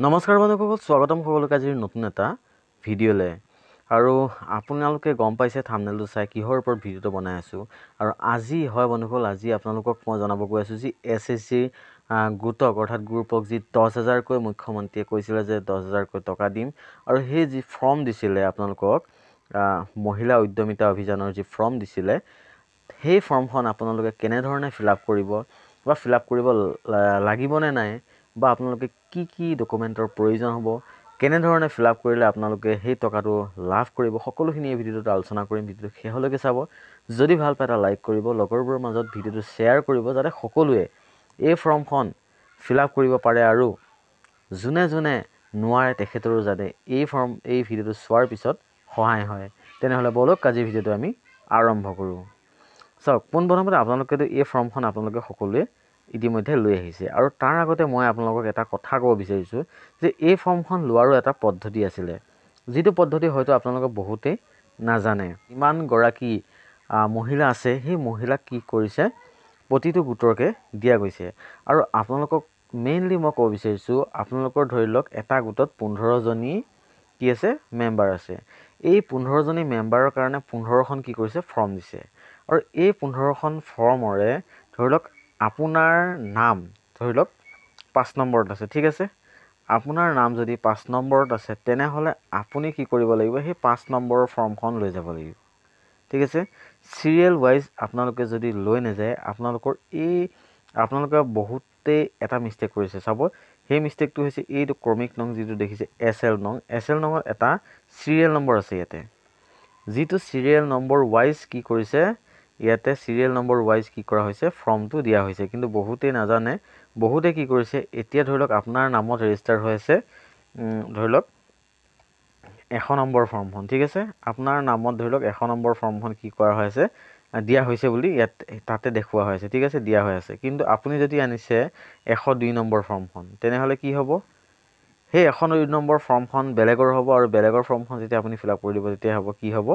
নমস্কাৰ বন্ধুসকল, স্বাগতম সকলোকে আজিৰ নতুন এটা ভিডিঅ'লৈ। আৰু আপোনালোকে গম পাইছে থাম্বনেইলটো চাই কিহৰ ওপৰত ভিডিঅ'টো বনাই আছোঁ। আৰু আজি হয় বন্ধুসকল, আজি আপোনালোকক মই জনাব গৈ আছোঁ যি SSC গোটক অৰ্থাৎ গ্ৰুপক যি 10,000কৈ মুখ্যমন্ত্ৰীয়ে কৈছিলে যে 10,000কৈ টকা দিম। আৰু সেই যি ফৰ্ম দিছিলে আপোনালোকক মহিলা উদ্যমিতা অভিযানৰ যি ফৰ্ম দিছিলে, সেই ফৰ্মখন আপোনালোকে কেনেধৰণে ফিল আপ কৰিব বা ফিল আপ কৰিব লাগিবনে নাই, বা আপোনালোকে কি কি ডকুমেণ্টৰ প্ৰয়োজন হ'ব, কেনেধৰণে ফিল আপ কৰিলে আপোনালোকে সেই টকাটো লাভ কৰিব, সকলোখিনি এই ভিডিঅ'টোত আলোচনা কৰিম। ভিডিঅ'টো শেষলৈকে চাব। যদি ভাল পায় এটা লাইক কৰিব, লগৰবোৰৰ মাজত ভিডিঅ'টো শ্বেয়াৰ কৰিব যাতে সকলোৱে এই ফৰ্মখন ফিল আপ কৰিব পাৰে। আৰু যোনে যোনে নোৱাৰে তেখেতৰো যাতে এই ভিডিঅ'টো চোৱাৰ পিছত সহায় হয়। তেনেহ'লে বলক আজিৰ ভিডিঅ'টো আমি আৰম্ভ কৰোঁ। চাওক, পোনপ্ৰথমতে আপোনালোকেতো এই ফৰ্মখন আপোনালোকে সকলোৱে ইতিমধ্যে লৈ আহিছে। আৰু তাৰ আগতে মই আপোনালোকক এটা কথা ক'ব বিচাৰিছোঁ যে এই ফৰ্মখন লোৱাৰো এটা পদ্ধতি আছিলে, যিটো পদ্ধতি হয়তো আপোনালোকে বহুতেই নাজানে। ইমানগৰাকী মহিলা আছে, সেই মহিলাক কি কৰিছে প্ৰতিটো গোটৰকে দিয়া গৈছে। আৰু আপোনালোকক মেইনলি মই ক'ব বিচাৰিছোঁ, আপোনালোকৰ ধৰি লওক এটা গোটত 15জনী কি আছে মেম্বাৰ আছে। এই 15জনী মেম্বাৰৰ কাৰণে 15খন কি কৰিছে ফৰ্ম দিছে। আৰু এই 15খন ফৰ্মৰে ধৰি লওক আপোনাৰ নাম ধৰি লওক 5 নম্বৰত আছে, ঠিক আছে। আপোনাৰ নাম যদি 5 নম্বৰত আছে, তেনেহ'লে আপুনি কি কৰিব লাগিব, সেই 5 নম্বৰৰ ফৰ্মখন লৈ যাব লাগিব, ঠিক আছে। চিৰিয়েল ৱাইজ আপোনালোকে যদি লৈ নাযায়, আপোনালোকে বহুতেই এটা মিষ্টেক কৰিছে। চাব, সেই মিষ্টেকটো হৈছে এইটো ক্ৰমিক নং যিটো দেখিছে SL নং। SL নঙত এটা চিৰিয়েল নম্বৰ আছে ইয়াতে, যিটো চিৰিয়েল নম্বৰ ৱাইজ কি কৰিছে, ইয়াতে চিৰিয়েল নম্বৰ ৱাইজ কি কৰা হৈছে ফৰ্মটো দিয়া হৈছে। কিন্তু বহুতেই নাজানে, বহুতে কি কৰিছে, এতিয়া ধৰি লওক আপোনাৰ নামত ৰেজিষ্টাৰ হৈ আছে ধৰি লওক 100 নম্বৰ ফৰ্মখন, ঠিক আছে। আপোনাৰ নামত ধৰি লওক 100 নম্বৰ ফৰ্মখন কি কৰা হৈ আছে, দিয়া হৈছে বুলি ইয়াত তাতে দেখুওৱা হৈ আছে, ঠিক আছে, দিয়া হৈ আছে। কিন্তু আপুনি যদি আনিছে 102 নম্বৰ ফৰ্মখন, তেনেহ'লে কি হ'ব, সেই 102 নম্বৰ ফৰ্মখন বেলেগৰ হ'ব। আৰু বেলেগৰ ফৰ্মখন যেতিয়া আপুনি ফিল আপ কৰি দিব, তেতিয়া হ'ব কি হ'ব,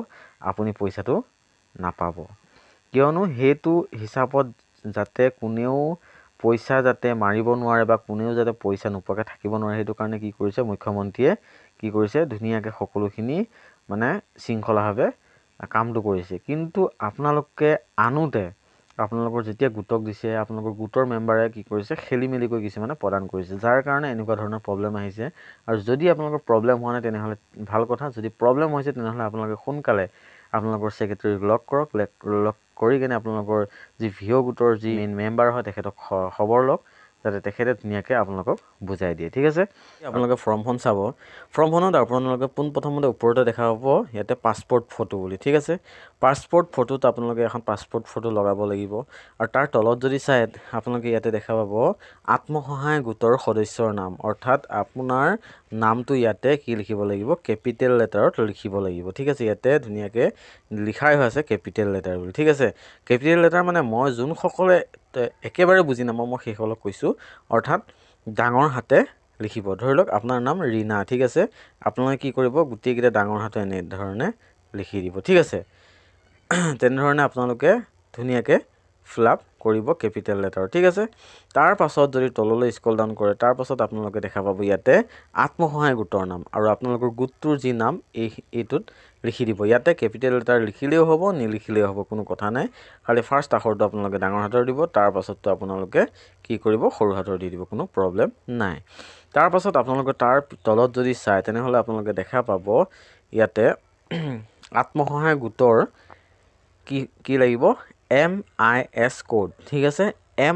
আপুনি পইচাটো নাপাব। কিয়নো সেইটো হিচাপত যাতে কোনেও পইচা যাতে মাৰিব নোৱাৰে বা কোনেও যাতে পইচা নোপোৱাকৈ থাকিব নোৱাৰে, সেইটো কাৰণে কি কৰিছে মুখ্যমন্ত্ৰীয়ে কি কৰিছে, ধুনীয়াকৈ সকলোখিনি মানে শৃংখলাভাৱে কামটো কৰিছে। কিন্তু আপোনালোকে আনোতে আপোনালোকৰ যেতিয়া গোটক দিছে, আপোনালোকৰ গোটৰ মেম্বাৰে কি কৰিছে, খেলি মেলিকৈ কিছুমানে প্ৰদান কৰিছে, যাৰ কাৰণে এনেকুৱা ধৰণৰ প্ৰব্লেম আহিছে। আৰু যদি আপোনালোকৰ প্ৰব্লেম হোৱা নাই তেনেহ'লে ভাল কথা, যদি প্ৰব্লেম হৈছে তেনেহ'লে আপোনালোকে সোনকালে আপোনালোকৰ ছেক্ৰেটাৰীক লগ কৰক। লগ কৰি কিনে আপোনালোকৰ যি ভিঅ' গোটৰ যি মেইন মেম্বাৰ হয় তেখেতক খবৰ লওক, যাতে তেখেতে ধুনীয়াকৈ আপোনালোকক বুজাই দিয়ে, ঠিক আছে। আপোনালোকে ফৰ্মখন চাব। ফৰ্মখনত আপোনালোকে পোনপ্ৰথমতে ওপৰতে দেখা পাব ইয়াতে পাছপৰ্ট ফটো বুলি, ঠিক আছে। পাছপৰ্ট ফটোত আপোনালোকে এখন পাছপৰ্ট ফটো লগাব লাগিব। আৰু তাৰ তলত যদি চাই আপোনালোকে ইয়াতে দেখা পাব আত্মসহায়ক গোটৰ সদস্যৰ নাম, অৰ্থাৎ আপোনাৰ নামটো ইয়াতে কি লিখিব লাগিব, কেপিটেল লেটাৰত লিখিব লাগিব, ঠিক আছে। ইয়াতে ধুনীয়াকৈ লিখাই হৈ আছে কেপিটেল লেটাৰ বুলি, ঠিক আছে। কেপিটেল লেটাৰ মানে মই যোনসকলে একেবাৰে বুজি নাপাওঁ মই সেইসকলক কৈছোঁ, অৰ্থাৎ ডাঙৰ হাতে লিখিব। ধৰি লওক আপোনাৰ নাম ৰীনা, ঠিক আছে। আপোনালোকে কি কৰিব, গোটেইকেইটা ডাঙৰ হাতে এনেধৰণে লিখি দিব, ঠিক আছে। তেনেধৰণে আপোনালোকে ধুনীয়াকৈ ফিল আপ কৰিব কেপিটেল লেটাৰ, ঠিক আছে। তাৰ পাছত যদি তললৈ স্ক্ৰল ডাউন কৰে, তাৰ পাছত আপোনালোকে দেখা পাব ইয়াতে আত্মসহায়ক গোটৰ নাম, আৰু আপোনালোকৰ গোটটোৰ যি নাম এইটোত লিখি দিব। ইয়াতে কেপিটেল লেটাৰ লিখিলেও হ'ব, নিলিখিলেও হ'ব, কোনো কথা নাই। খালি ফাৰ্ষ্ট আখৰটো আপোনালোকে ডাঙৰ হাতৰ দিব, তাৰ পাছততো আপোনালোকে কি কৰিব, সৰু হাতৰ দি দিব, কোনো প্ৰব্লেম নাই। তাৰ পাছত আপোনালোকে তাৰ তলত যদি চায়, তেনেহ'লে আপোনালোকে দেখা পাব ইয়াতে আত্মসহায়ক গোটৰ কি লাগিব, MIS কোড, ঠিক আছে।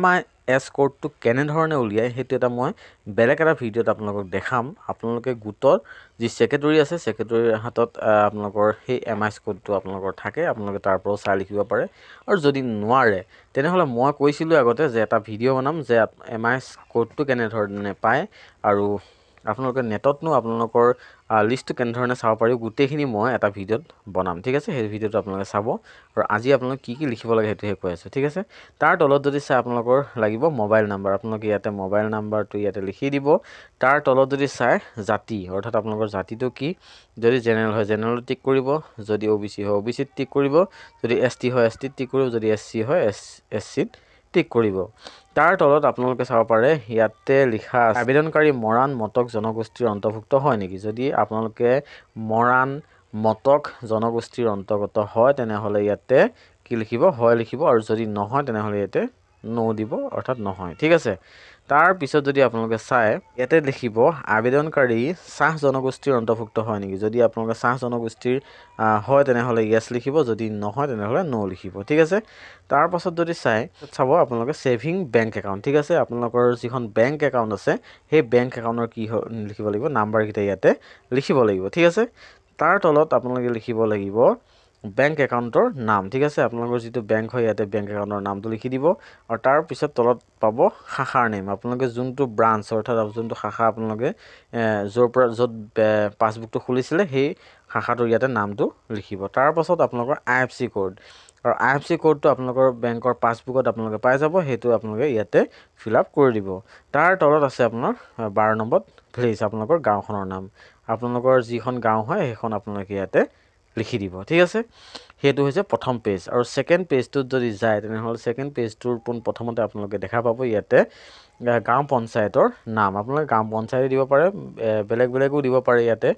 MIS কোডটো কেনেধৰণে উলিয়ায় সেইটো এটা মই বেলেগ এটা ভিডিঅ'ত আপোনালোকক দেখাম। আপোনালোকে গোটৰ যি ছেক্ৰেটৰী আছে, ছেক্ৰেটৰীৰ হাতত আপোনালোকৰ সেই MIS কোডটো আপোনালোকৰ থাকে, আপোনালোকে তাৰ পৰাও চাই লিখিব পাৰে। আৰু যদি নোৱাৰে তেনেহ'লে মই কৈছিলোঁ আগতে যে এটা ভিডিঅ' বনাম যে MIS কোডটো কেনেধৰণে পায়, আৰু আপোনালোকে নেটতনো আপোনালোকৰ লিষ্টটো কেনেধৰণে চাব পাৰি, গোটেইখিনি মই এটা ভিডিঅ'ত বনাম, ঠিক আছে। সেই ভিডিঅ'টো আপোনালোকে চাব। আৰু আজি আপোনালোকে কি লিখিব লাগে সেইটোহে কৈ আছোঁ, ঠিক আছে। তাৰ তলত যদি চাই আপোনালোকৰ লাগিব মোবাইল নাম্বাৰ, আপোনালোকে ইয়াতে মোবাইল নাম্বাৰটো ইয়াতে লিখি দিব। তাৰ তলত যদি চাই জাতি, অৰ্থাৎ আপোনালোকৰ জাতিটো কি, যদি জেনেৰেল হয় জেনেৰেলত টিক কৰিব, যদি OBC হয় OBCত টিক কৰিব, যদি ST হয় STত টিক কৰিব, যদি SC হয় SCত টিক কৰিব। তাৰ তলত আপোনালোকে চাব পাৰে ইয়াতে লিখা আছে আবেদনকাৰী মৰাণ মটক জনগোষ্ঠীৰ অন্তৰ্ভুক্ত হয় নেকি যদি আপোনালোকে মৰাণ মটক জনগোষ্ঠীৰ অন্তৰ্গত হয় তেনেহ'লে ইয়াতে কি লিখিব হয় লিখিব আৰু যদি নহয় তেনেহ'লে ইয়াতে নো দিব অৰ্থাৎ নহয় ঠিক আছে তাৰ পিছত যদি আপোনালোকে চাই ইয়াতে লিখিব আবেদনকাৰী চাহ জনগোষ্ঠীৰ অন্তৰ্ভুক্ত হয় নেকি যদি আপোনালোকে চাহ জনগোষ্ঠীৰ হয় তেনেহ'লে ইয়েছ লিখিব যদি নহয় তেনেহ'লে নো লিখিব ঠিক আছে তাৰ পাছত যদি চাব আপোনালোকে সেভিং বেংক একাউণ্ট ঠিক আছে আপোনালোকৰ যিখন বেংক একাউণ্ট আছে সেই বেংক একাউণ্টৰ কি লিখিব লাগিব নাম্বাৰকেইটা ইয়াতে লিখিব লাগিব ঠিক আছে তাৰ তলত আপোনালোকে লিখিব লাগিব বেংক একাউণ্টৰ নাম ঠিক আছে আপোনালোকৰ যিটো বেংক হয় ইয়াতে বেংক একাউণ্টৰ নামটো লিখি দিব আৰু তাৰ পিছত তলত পাব শাখাৰ নেম আপোনালোকে যোনটো ব্ৰাঞ্চ অৰ্থাৎ যোনটো শাখা আপোনালোকে য'ত পাছবুকটো খুলিছিলে সেই শাখাটোৰ ইয়াতে নামটো লিখিব তাৰ পাছত আপোনালোকৰ IFC কোড আৰু IFC কোডটো আপোনালোকৰ বেংকৰ পাছবুকত আপোনালোকে পাই যাব সেইটো আপোনালোকে ইয়াতে ফিল আপ কৰি দিব তাৰ তলত আছে আপোনাৰ 12 নম্বৰ ভিলেজ আপোনালোকৰ গাঁওখনৰ নাম আপোনালোকৰ যিখন গাঁও হয় সেইখন আপোনালোকে ইয়াতে লিখি দিব ঠিক আছে সেইটো হৈছে প্ৰথম পেজ আৰু সেকেন্ড পেজটোত যদি যায় তেনেহ'লে সেকেন্ড পেজটোৰ প্ৰথমতে আপোনালোকে দেখা পাব ইয়াতে গাঁও পঞ্চায়তৰ নাম আপোনালোকে গাঁও পঞ্চায়ত দিব পাৰে বেলেগো দিব পাৰে ইয়াতে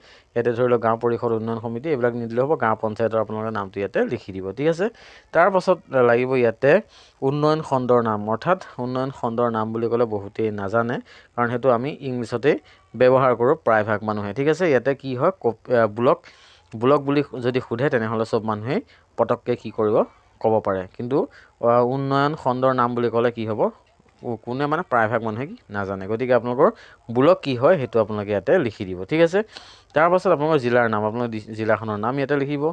ধৰি লওক গাঁও পৰিষদ উন্নয়ন সমিতি এইবিলাক নিদিলে হ'ব গাঁও পঞ্চায়তৰ আপোনালোকে নামটো ইয়াতে লিখি দিব ঠিক আছে তাৰ পাছত লাগিব ইয়াতে উন্নয়ন খণ্ডৰ নাম অৰ্থাৎ উন্নয়ন খণ্ডৰ নাম বুলি ক'লে বহুতেই নাজানে কাৰণ সেইটো আমি ইংলিছতে ব্যৱহাৰ কৰোঁ প্ৰায়ভাগ মানুহে ঠিক আছে ইয়াতে কি হয় ব্লক বুলি যদি সোধে তেনেহ'লে সব মানুহে পটককে কি কৰিব ক'ব পাৰে কিন্তু উন্নয়ন খণ্ডৰ নাম বুলি ক'লে কি হ'ব কোনে মানে প্ৰায়ভাগ মানুহে কি নাজানে গতিকে আপোনালোকৰ ব্লক কি হয় সেইটো আপোনালোকে ইয়াতে লিখি দিব ঠিক আছে তাৰ পাছত আপোনালোকৰ জিলাৰ নাম আপোনালোকৰ জিলাখনৰ নাম ইয়াতে লিখিব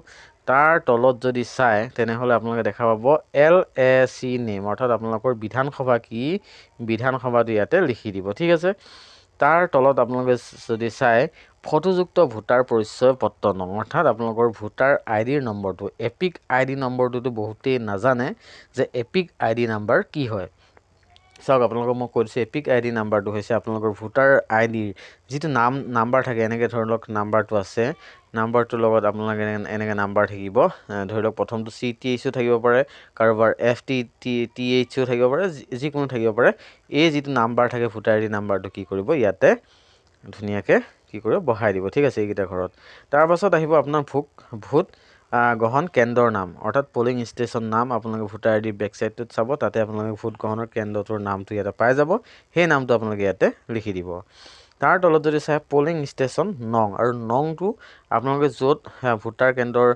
তাৰ তলত যদি চাই তেনেহ'লে আপোনালোকে দেখা পাব LAC নেম অৰ্থাৎ আপোনালোকৰ বিধানসভা কি বিধানসভাটো ইয়াতে লিখি দিব ঠিক আছে তাৰ তলত আপোনালোকে যদি চাই ফটোযুক্ত ভোটাৰ পৰিচয় পত্ৰ নং অৰ্থাৎ আপোনালোকৰ ভোটাৰ আইডিৰ নম্বৰটো এপিক আইডি নম্বৰটোতো বহুতেই নাজানে যে এপিক আইডি নাম্বাৰ কি হয় চাওক আপোনালোকক মই কৈ দিছোঁ এপিক আইডি নাম্বাৰটো হৈছে আপোনালোকৰ ভোটাৰ আইডিৰ যিটো নাম্বাৰ থাকে এনেকৈ ধৰি লওক নাম্বাৰটো আছে নাম্বাৰটোৰ লগত আপোনালোকে এনেকৈ নাম্বাৰ থাকিব ধৰি লওক প্ৰথমটো CTHও থাকিব পাৰে কাৰোবাৰ FTTHও থাকিব পাৰে যিকোনো থাকিব পাৰে এই যিটো নাম্বাৰ থাকে ভোটাৰ আইডি নাম্বাৰটো কি কৰিব ইয়াতে ধুনীয়াকৈ কি কৰিব বহাই দিব ঠিক আছে এইকেইটা ঘৰত তাৰ পাছত আহিব আপোনাৰ ভোট গ্ৰহণ কেন্দ্ৰৰ নাম অৰ্থাৎ পলিং ষ্টেচন নাম আপোনালোকে ভোটাৰ আইডি বেক সাইডটোত চাব তাতে আপোনালোকে ভোট গ্ৰহণৰ কেন্দ্ৰটোৰ নামটো ইয়াতে পাই যাব সেই নামটো আপোনালোকে ইয়াতে লিখি দিব তাৰ তলত যদি চাই পলিং ষ্টেচন নং আৰু নংটো আপোনালোকে য'ত ভোটাৰ কেন্দ্ৰৰ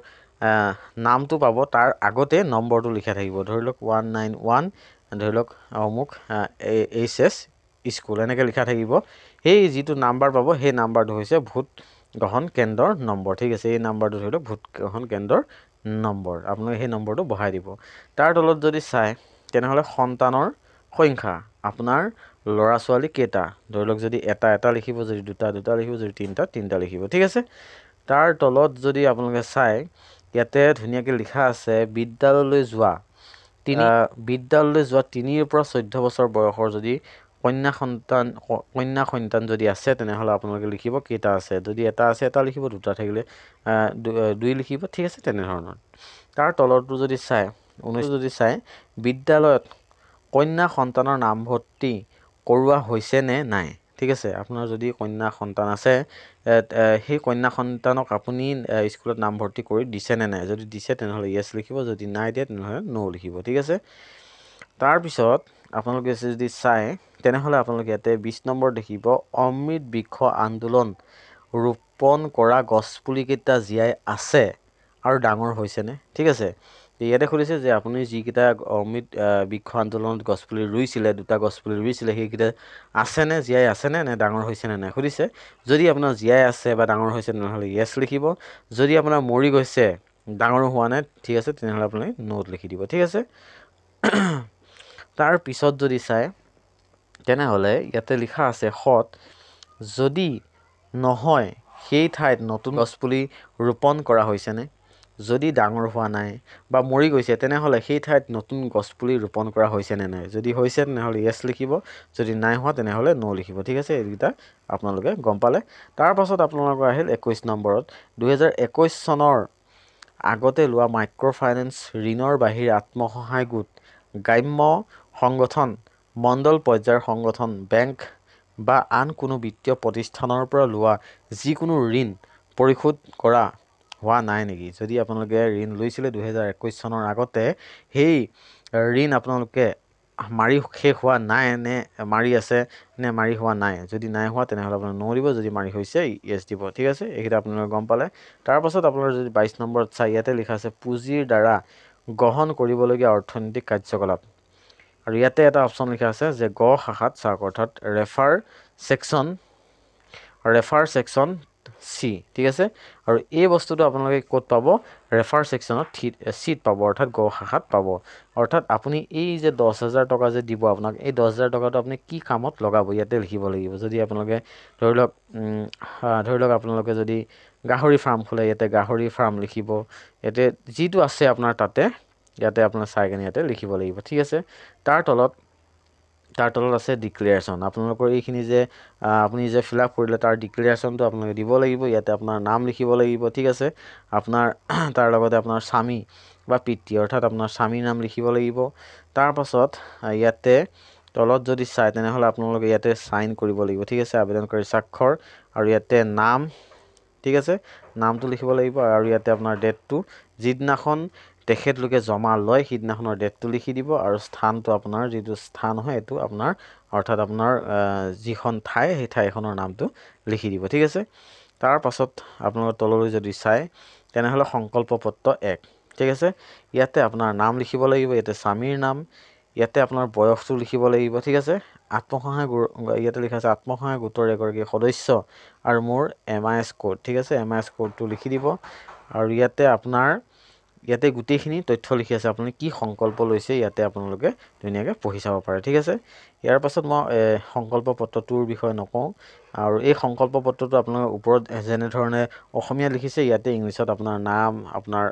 নামটো পাব তাৰ আগতে নম্বৰটো লিখা থাকিব ধৰি লওক 191 ধৰি লওক অমুক HS স্কুল এনেকৈ লিখা থাকিব সেই যিটো নাম্বাৰ পাব সেই নাম্বাৰটো হৈছে ভোট গ্ৰহণ কেন্দ্ৰৰ নম্বৰ ঠিক আছে এই নাম্বাৰটো ধৰি লওক ভোট গ্ৰহণ কেন্দ্ৰৰ নম্বৰ আপোনালোকে সেই নম্বৰটো বহাই দিব তাৰ তলত যদি চাই তেনেহ'লে সন্তানৰ সংখ্যা আপোনাৰ ল'ৰা ছোৱালী কেইটা ধৰি লওক যদি এটা লিখিব যদি দুটা লিখিব যদি তিনিটা লিখিব ঠিক আছে তাৰ তলত যদি আপোনালোকে চাই ইয়াতে ধুনীয়াকৈ লিখা আছে বিদ্যালয়লৈ যোৱা 3 পৰা 14 বছৰ বয়সৰ যদি কন্যা সন্তান যদি আছে তেনেহ'লে আপোনালোকে লিখিব কেইটা আছে যদি এটা আছে এটা লিখিব দুটা থাকিলে 2 লিখিব ঠিক আছে তেনেধৰণৰ তাৰ তলৰটো যদি চাই 19 যদি চাই বিদ্যালয়ত কন্যা সন্তানৰ নামভৰ্তি কৰোৱা হৈছে নে নাই ঠিক আছে আপোনাৰ যদি কন্যা সন্তান আছে সেই কন্যা সন্তানক আপুনি স্কুলত নামভৰ্তি কৰি দিছে নে নাই যদি দিছে তেনেহ'লে ইয়েছ লিখিব যদি নাই দিয়ে তেনেহ'লে নো লিখিব ঠিক আছে তাৰ পিছত আপোনালোকে যদি চাই তেনেহ'লে আপোনালোকে ইয়াতে 20 নম্বৰ দেখিব অমৃত বৃক্ষ আন্দোলন ৰোপণ কৰা গছপুলিকেইটা জীয়াই আছে আৰু ডাঙৰ হৈছেনে ঠিক আছে ইয়াতে সুধিছে যে আপুনি যিকেইটা অমৃত বৃক্ষ আন্দোলনত গছপুলি ৰুইছিলে দুটা গছপুলি ৰুইছিলে সেইকেইটা আছেনে জীয়াই আছেনে নে ডাঙৰ হৈছেনে নাই সুধিছে যদি আপোনাৰ জীয়াই আছে বা ডাঙৰ হৈছে তেনেহ'লে ইয়েছ লিখিব যদি আপোনাৰ মৰি গৈছে ডাঙৰ হোৱা নাই ঠিক আছে তেনেহ'লে আপুনি নোট লিখি দিব ঠিক আছে তাৰ পিছত যদি চাই তেনেহ'লে ইয়াতে লিখা আছে খত যদি নহয় সেই ঠাইত নতুন গছপুলি ৰোপণ কৰা হৈছেনে যদি ডাঙৰ হোৱা নাই বা মৰি গৈছে তেনেহ'লে সেই ঠাইত নতুন গছপুলি ৰোপণ কৰা হৈছেনে নাই যদি হৈছে তেনেহ'লে ইয়েছ লিখিব যদি নাই হোৱা তেনেহ'লে নো লিখিব ঠিক আছে এইকেইটা আপোনালোকে গম পালে তাৰ পাছত আপোনালোকৰ আহিল 21 নম্বৰত 2021 চনৰ আগতে লোৱা মাইক্ৰ' ফাইনেন্স ঋণৰ বাহিৰে আত্মসহায়ক গোট গ্ৰাম্য সংগঠন মণ্ডল পৰ্যায়ৰ সংগঠন, বেংক বা আন কোনো বিত্তীয় প্ৰতিষ্ঠানৰ পৰা লোৱা যিকোনো ঋণ পৰিশোধ কৰা হোৱা নাই নেকি? যদি আপোনালোকে ঋণ লৈছিলে 2021 চনৰ আগতে, সেই ঋণ আপোনালোকে মাৰি শেষ হোৱা নাই নে মাৰি আছে নে মাৰি হোৱা নাই? যদি নাই হোৱা তেনেহ'লে আপোনালোকে ন দিব, যদি মাৰি হৈছে ইয়েছ দিব। ঠিক আছে, এইকেইটা আপোনালোকে গম পালে। তাৰপাছত আপোনালোকে যদি 22 নম্বৰত চাই, ইয়াতে লিখা আছে পুঁজিৰ দ্বাৰা গ্ৰহণ কৰিবলগীয়া অৰ্থনৈতিক কাৰ্যকলাপ। আৰু ইয়াতে এটা অপশ্যন লিখা আছে যে গ শাখাত চাওক, অৰ্থাৎ ৰেফাৰ ছেকশ্যন চি। ঠিক আছে, আৰু এই বস্তুটো আপোনালোকে ক'ত পাব? ৰেফাৰ ছেকশ্যনত চিট পাব, অৰ্থাৎ গ শাখাত পাব। অৰ্থাৎ আপুনি এই যে 10,000 টকা যে দিব আপোনাক, এই 10,000 টকাটো আপুনি কি কামত লগাব ইয়াতে লিখিব লাগিব। যদি আপোনালোকে ধৰি লওক আপোনালোকে যদি গাহৰি ফাৰ্ম খোলে, ইয়াতে গাহৰি ফাৰ্ম লিখিব। ইয়াতে যিটো আছে আপোনাৰ তাতে, ইয়াতে আপোনাৰ চাই কেনে ইয়াতে লিখিব লাগিব। ঠিক আছে, তাৰ তলত আছে ডিক্লেৰেশ্যন। আপোনালোকৰ এইখিনি যে আপুনি যে ফিল আপ কৰিলে তাৰ ডিক্লেৰেশ্যনটো আপোনালোকে দিব লাগিব। ইয়াতে আপোনাৰ নাম লিখিব লাগিব। ঠিক আছে, আপোনাৰ তাৰ লগতে আপোনাৰ স্বামী বা পিতৃ, অৰ্থাৎ আপোনাৰ স্বামীৰ নাম লিখিব লাগিব। তাৰপাছত ইয়াতে তলত যদি চাই তেনেহ'লে আপোনালোকে ইয়াতে চাইন কৰিব লাগিব। ঠিক আছে, আবেদনকাৰী স্বাক্ষৰ, আৰু ইয়াতে নাম। ঠিক আছে, নামটো লিখিব লাগিব, আৰু ইয়াতে আপোনাৰ ডেটটো, যিদিনাখন তেখেতলোকে জমা লয় সিদিনাখনৰ ডেটটো লিখি দিব, আৰু স্থানটো আপোনাৰ যিটো স্থান হয় এইটো আপোনাৰ, অৰ্থাৎ আপোনাৰ যিখন ঠাই, সেই ঠাইখনৰ নামটো লিখি দিব। ঠিক আছে, তাৰপাছত আপোনালোকৰ তললৈ যদি চাই তেনেহ'লে সংকল্প পত্ৰ 1। ঠিক আছে, ইয়াতে আপোনাৰ নাম লিখিব লাগিব, ইয়াতে স্বামীৰ নাম, ইয়াতে আপোনাৰ বয়সটো লিখিব লাগিব। ঠিক আছে, ইয়াতে লিখা আছে আত্মসহায়ক গোটৰ এগৰাকী সদস্য, আৰু মোৰ MIS কোড। ঠিক আছে, MIS কোডটো লিখি দিব, আৰু ইয়াতে গোটেইখিনি তথ্য লিখি আছে, আপুনি কি সংকল্প লৈছে ইয়াতে আপোনালোকে ধুনীয়াকৈ পঢ়ি চাব পাৰে। ঠিক আছে, ইয়াৰ পাছত মই সংকল্প পত্ৰটোৰ বিষয়ে নকওঁ, আৰু এই সংকল্প পত্ৰটো আপোনালোকে ওপৰত যেনেধৰণে অসমীয়া লিখিছে, ইয়াতে ইংলিছত আপোনাৰ নাম, আপোনাৰ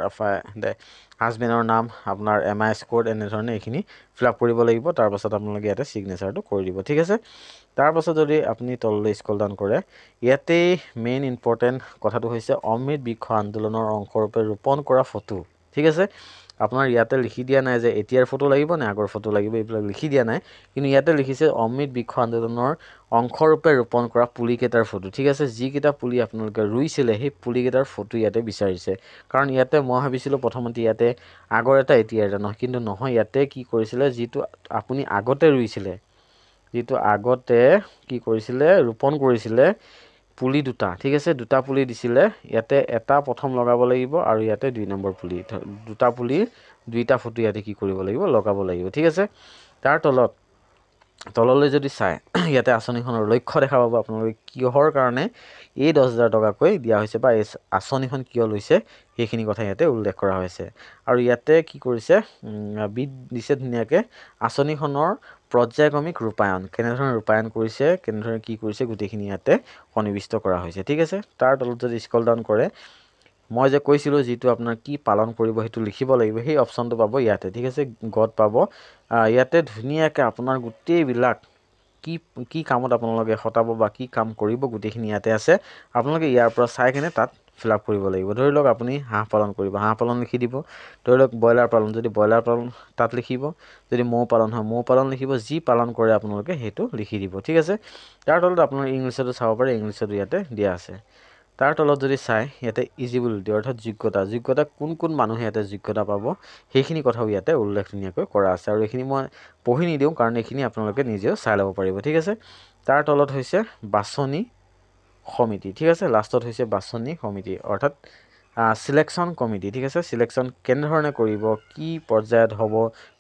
হাজবেণ্ডৰ নাম, আপোনাৰ MIS কোড, এনেধৰণে এইখিনি ফিল আপ কৰিব লাগিব। তাৰপাছত আপোনালোকে ইয়াতে ছিগনেচাৰটো কৰি দিব। ঠিক আছে, তাৰপাছত যদি আপুনি তললৈ স্ক্ৰল ডাউন কৰে, ইয়াতে মেইন ইম্পৰ্টেণ্ট কথাটো হৈছে অমৃত বৃক্ষ আন্দোলনৰ অংশৰূপে ৰোপণ কৰা ফটো। ঠিক আছে, আপোনাৰ ইয়াতে লিখি দিয়া নাই যে এতিয়াৰ ফটো লাগিব নে আগৰ ফটো লাগিব, এইবিলাক লিখি দিয়া নাই, কিন্তু ইয়াতে লিখিছে অমৃত বৃক্ষ আন্দোলনৰ অংশৰূপে ৰোপণ কৰা পুলিকেইটাৰ ফটো। ঠিক আছে, যিকেইটা পুলি আপোনালোকে ৰুইছিলে সেই পুলিকেইটাৰ ফটো ইয়াতে বিচাৰিছে। কাৰণ ইয়াতে মই ভাবিছিলোঁ প্ৰথমতে ইয়াতে আগৰ এটা এতিয়াৰ এটা নহয়, কিন্তু নহয়, ইয়াতে কি কৰিছিলে, যিটো আপুনি আগতে ৰুইছিলে, যিটো আগতে কি কৰিছিলে, ৰোপণ কৰিছিলে পুলি দুটা। ঠিক আছে, দুটা পুলি দিছিলে, ইয়াতে এটা প্ৰথম লগাব লাগিব, আৰু ইয়াতে 2 নম্বৰ পুলি, দুটা পুলিৰ 2টা ফটো ইয়াতে কি কৰিব লাগিব, লগাব লাগিব। ঠিক আছে, তাৰ তললৈ যদি চাই ইয়াতে আঁচনিখনৰ লক্ষ্য দেখা পাব, আপোনালোকে কিহৰ কাৰণে এই 10,000 টকাকৈ দিয়া হৈছে বা এই আঁচনিখন কিয় লৈছে সেইখিনি কথা ইয়াতে উল্লেখ কৰা হৈছে। আৰু ইয়াতে কি কৰিছে, বিধ দিছে ধুনীয়াকৈ আঁচনিখনৰ পৰ্যায়ক্ৰমিক ৰূপায়ণ, কেনেধৰণে ৰূপায়ণ কৰিছে, কেনেধৰণে কি কৰিছে, গোটেইখিনি ইয়াতে সন্নিৱিষ্ট কৰা হৈছে। ঠিক আছে, তাৰ তলত যদি স্ক্ৰল ডাউন কৰে, মই যে কৈছিলোঁ যিটো আপোনাৰ কি পালন কৰিব সেইটো লিখিব লাগিব, সেই অপশ্যনটো পাব ইয়াতে। ঠিক আছে, গত পাব, ইয়াতে ধুনীয়াকৈ আপোনাৰ গোটেইবিলাক কি কামত আপোনালোকে খটাব বা কি কাম কৰিব গোটেইখিনি ইয়াতে আছে। আপোনালোকে ইয়াৰ পৰা চাই কিনে তাত ফিল আপ কৰিব লাগিব। ধৰি লওক আপুনি হাঁহ পালন কৰিব, হাঁহ পালন লিখি দিব। ধৰি লওক ব্ৰইলাৰ পালন, যদি ব্ৰইলাৰ পালন তাত লিখিব। যদি মৌ পালন হয় মৌ পালন লিখিব। যি পালন কৰে আপোনালোকে সেইটো লিখি দিব। ঠিক আছে, তাৰ তলত আপোনালোকে ইংলিছতো চাব পাৰে, ইংলিছতো ইয়াতে দিয়া আছে। তাৰ তলত যদি চাই ইয়াতে ইজিবিলিটি, অৰ্থাৎ যোগ্যতা কোন মানুহে ইয়াতে যোগ্যতা পাব সেইখিনি কথাও ইয়াতে উল্লেখ ধুনীয়াকৈ কৰা আছে। আৰু এইখিনি মই পঢ়ি নিদিওঁ, কাৰণ এইখিনি আপোনালোকে নিজেও চাই ল'ব পাৰিব। ঠিক আছে, তাৰ তলত হৈছে বাছনি সমিতি। ঠিক আছে, লাষ্টত হৈছে বাছনি সমিতি, অৰ্থাৎ চিলেকশ্যন কমিটি। ঠিক আছে, চিলেকশ্যন কেনেধৰণে কৰিব, কি পৰ্যায়ত হ'ব,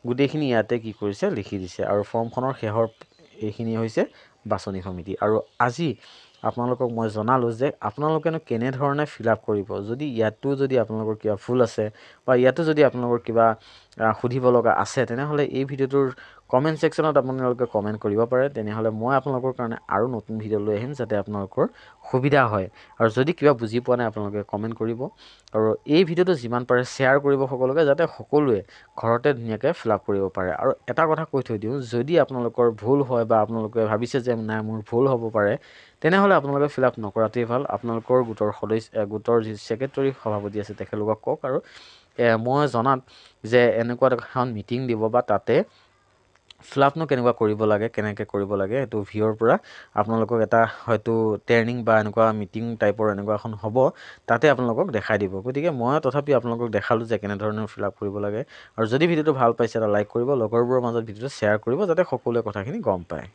গোটেইখিনি ইয়াতে কি কৰিছে, লিখি দিছে। আৰু ফৰ্মখনৰ শেষৰ এইখিনি হৈছে বাছনি সমিতি। আৰু আজি আপোনালোকক মই জনালোঁ যে আপোনালোকেনো কেনেধৰণে ফিল আপ কৰিব। যদি ইয়াতো যদি আপোনালোকৰ কিবা ভুল আছে বা ইয়াতো যদি আপোনালোকৰ কিবা সুধিব লগা আছে, তেনেহ'লে এই ভিডিঅ'টোৰ কমেণ্ট ছেকশ্যনত আপোনালোকে কমেণ্ট কৰিব পাৰে। তেনেহ'লে মই আপোনালোকৰ কাৰণে আৰু নতুন ভিডিঅ' লৈ আহিম, যাতে আপোনালোকৰ সুবিধা হয়। আৰু যদি কিবা বুজি পোৱা নাই আপোনালোকে কমেণ্ট কৰিব, আৰু এই ভিডিঅ'টো যিমান পাৰে শ্বেয়াৰ কৰিব সকলোকে, যাতে সকলোৱে ঘৰতে ধুনীয়াকৈ ফিল আপ কৰিব পাৰে। আৰু এটা কথা কৈ থৈ দিওঁ, যদি আপোনালোকৰ ভুল হয় বা আপোনালোকে ভাবিছে যে নাই মোৰ ভুল হ'ব পাৰে, তেনেহ'লে আপোনালোকে ফিল আপ নকৰাটোৱেই ভাল। আপোনালোকৰ গোটৰ যি ছেক্ৰেটৰী সভাপতি আছে তেখেতলোকক কওক, আৰু মই জনাত যে এনেকুৱা এখন মিটিং দিব বা তাতে ফিলাপনো কেনেকুৱা কৰিব লাগে কেনেকৈ কৰিব লাগে এইটো ভিঅ'ৰ পৰা আপোনালোকক এটা হয়তো ট্ৰেইনিং বা এনেকুৱা মিটিং টাইপৰ এনেকুৱা এখন হ'ব, তাতে আপোনালোকক দেখাই দিব। গতিকে মই তথাপি আপোনালোকক দেখালোঁ যে কেনেধৰণৰ ফিলাপ কৰিব লাগে। আৰু যদি ভিডিঅ'টো ভাল পাইছে এটা লাইক কৰিব, লগৰবোৰৰ মাজত ভিডিঅ'টো শ্বেয়াৰ কৰিব যাতে সকলোৱে কথাখিনি গম পায়।